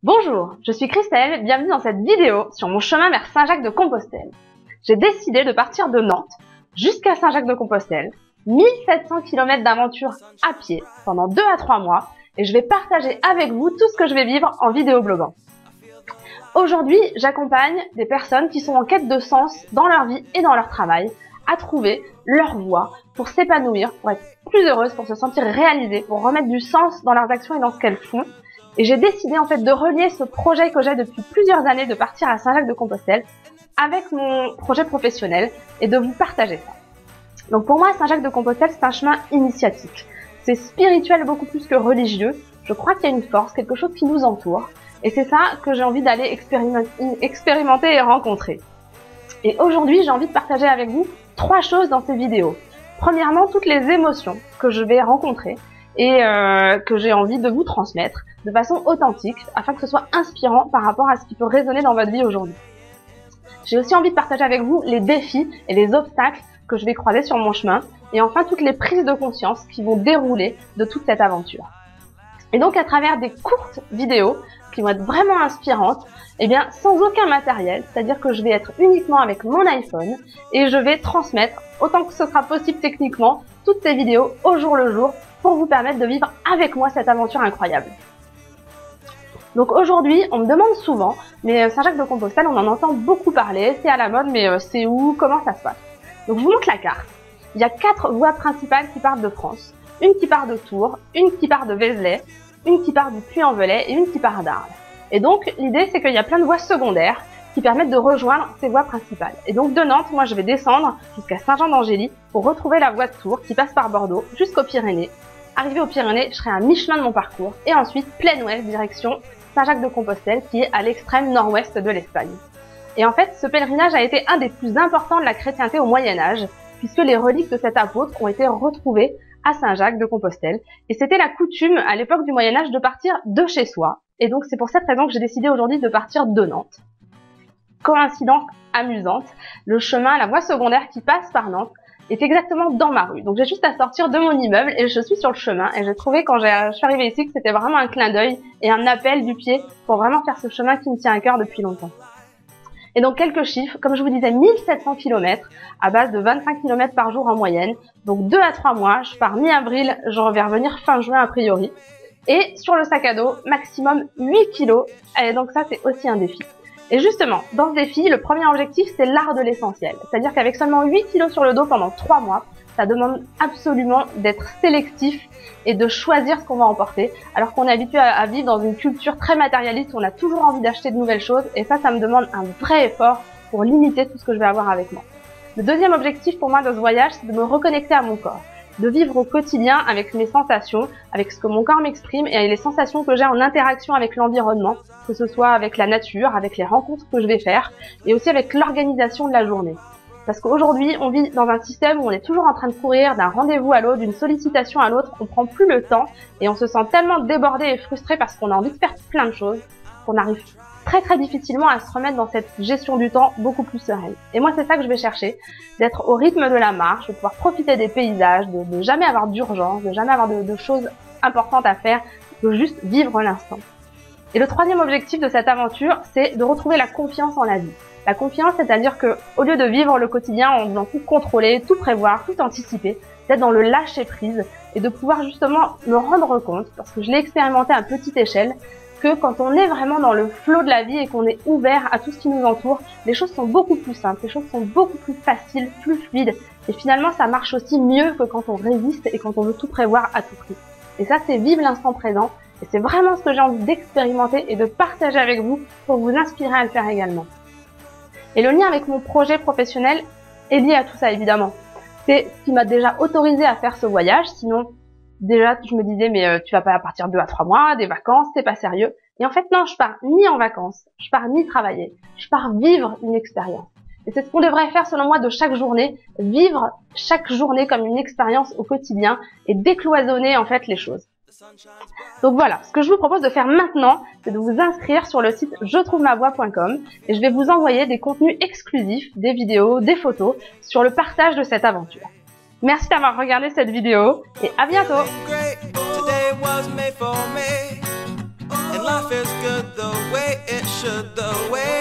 Bonjour, je suis Christelle, bienvenue dans cette vidéo sur mon chemin vers Saint-Jacques-de-Compostelle. J'ai décidé de partir de Nantes jusqu'à Saint-Jacques-de-Compostelle, 1700 km d'aventure à pied pendant 2 à 3 mois et je vais partager avec vous tout ce que je vais vivre en vidéobloguant. Aujourd'hui, j'accompagne des personnes qui sont en quête de sens dans leur vie et dans leur travail, à trouver leur voie pour s'épanouir, pour être plus heureuses, pour se sentir réalisées, pour remettre du sens dans leurs actions et dans ce qu'elles font. Et j'ai décidé en fait de relier ce projet que j'ai depuis plusieurs années de partir à Saint-Jacques-de-Compostelle avec mon projet professionnel et de vous partager ça. Donc pour moi, Saint-Jacques-de-Compostelle, c'est un chemin initiatique. C'est spirituel beaucoup plus que religieux. Je crois qu'il y a une force, quelque chose qui nous entoure. Et c'est ça que j'ai envie d'aller expérimenter et rencontrer. Et aujourd'hui, j'ai envie de partager avec vous 3 choses dans ces vidéos. Premièrement, toutes les émotions que je vais rencontrer et que j'ai envie de vous transmettre de façon authentique afin que ce soit inspirant par rapport à ce qui peut résonner dans votre vie aujourd'hui. J'ai aussi envie de partager avec vous les défis et les obstacles que je vais croiser sur mon chemin et enfin toutes les prises de conscience qui vont dérouler de toute cette aventure. Et donc à travers des courtes vidéos qui vont être vraiment inspirantes, eh bien sans aucun matériel, c'est-à-dire que je vais être uniquement avec mon iPhone et je vais transmettre autant que ce sera possible techniquement toutes ces vidéos au jour le jour pour vous permettre de vivre avec moi cette aventure incroyable. Donc aujourd'hui, on me demande souvent, mais Saint-Jacques-de-Compostelle, on en entend beaucoup parler, c'est à la mode, mais c'est où, comment ça se passe? Donc je vous montre la carte. Il y a 4 voies principales qui partent de France. Une qui part de Tours, une qui part de Vézelay, une qui part du Puy-en-Velay et une qui part d'Arles. Et donc l'idée c'est qu'il y a plein de voies secondaires qui permettent de rejoindre ces voies principales. Et donc de Nantes, moi je vais descendre jusqu'à Saint-Jean-d'Angély pour retrouver la voie de Tours qui passe par Bordeaux jusqu'aux Pyrénées. Arrivé aux Pyrénées, je serai à mi-chemin de mon parcours et ensuite plein ouest direction Saint-Jacques-de-Compostelle qui est à l'extrême nord-ouest de l'Espagne. Et en fait, ce pèlerinage a été un des plus importants de la chrétienté au Moyen-Âge puisque les reliques de cet apôtre ont été retrouvées à Saint-Jacques-de-Compostelle. Et c'était la coutume à l'époque du Moyen-Âge de partir de chez soi. Et donc c'est pour cette raison que j'ai décidé aujourd'hui de partir de Nantes. Coïncidence amusante, le chemin, la voie secondaire qui passe par Nantes est exactement dans ma rue. Donc j'ai juste à sortir de mon immeuble et je suis sur le chemin. Et j'ai trouvé quand je suis arrivée ici que c'était vraiment un clin d'œil et un appel du pied pour vraiment faire ce chemin qui me tient à cœur depuis longtemps. Et donc quelques chiffres, comme je vous disais, 1700 km à base de 25 km par jour en moyenne. Donc 2 à 3 mois, je pars mi-avril, je vais revenir fin juin a priori. Et sur le sac à dos, maximum 8 kg. Et donc ça, c'est aussi un défi. Et justement, dans ce défi, le premier objectif, c'est l'art de l'essentiel. C'est-à-dire qu'avec seulement 8 kg sur le dos pendant 3 mois, ça demande absolument d'être sélectif et de choisir ce qu'on va emporter. Alors qu'on est habitué à vivre dans une culture très matérialiste où on a toujours envie d'acheter de nouvelles choses. Et ça me demande un vrai effort pour limiter tout ce que je vais avoir avec moi. Le deuxième objectif pour moi de ce voyage, c'est de me reconnecter à mon corps. De vivre au quotidien avec mes sensations, avec ce que mon corps m'exprime et les sensations que j'ai en interaction avec l'environnement, que ce soit avec la nature, avec les rencontres que je vais faire et aussi avec l'organisation de la journée. Parce qu'aujourd'hui, on vit dans un système où on est toujours en train de courir d'un rendez-vous à l'autre, d'une sollicitation à l'autre, on prend plus le temps et on se sent tellement débordé et frustré parce qu'on a envie de faire plein de choses qu'on arrive très difficilement à se remettre dans cette gestion du temps beaucoup plus sereine. Et moi, c'est ça que je vais chercher, d'être au rythme de la marche, de pouvoir profiter des paysages, de jamais avoir d'urgence, de jamais avoir de choses importantes à faire, de juste vivre l'instant. Et le troisième objectif de cette aventure, c'est de retrouver la confiance en la vie. La confiance, c'est-à-dire que au lieu de vivre le quotidien en voulant tout contrôler, tout prévoir, tout anticiper, d'être dans le lâcher prise et de pouvoir justement me rendre compte, parce que je l'ai expérimenté à petite échelle, que quand on est vraiment dans le flot de la vie et qu'on est ouvert à tout ce qui nous entoure, les choses sont beaucoup plus simples, les choses sont beaucoup plus faciles, plus fluides. Et finalement, ça marche aussi mieux que quand on résiste et quand on veut tout prévoir à tout prix. Et ça, c'est vivre l'instant présent. Et c'est vraiment ce que j'ai envie d'expérimenter et de partager avec vous pour vous inspirer à le faire également. Et le lien avec mon projet professionnel est lié à tout ça, évidemment. C'est ce qui m'a déjà autorisé à faire ce voyage, sinon déjà, je me disais, mais tu vas pas partir 2 à 3 mois, des vacances, c'est pas sérieux. Et en fait, non, je pars ni en vacances, je pars ni travailler, je pars vivre une expérience. Et c'est ce qu'on devrait faire selon moi de chaque journée, vivre chaque journée comme une expérience au quotidien et décloisonner en fait les choses. Donc voilà, ce que je vous propose de faire maintenant, c'est de vous inscrire sur le site jetrouvemavoie.com et je vais vous envoyer des contenus exclusifs, des vidéos, des photos sur le partage de cette aventure. Merci d'avoir regardé cette vidéo et à bientôt. feels good the way it should, the way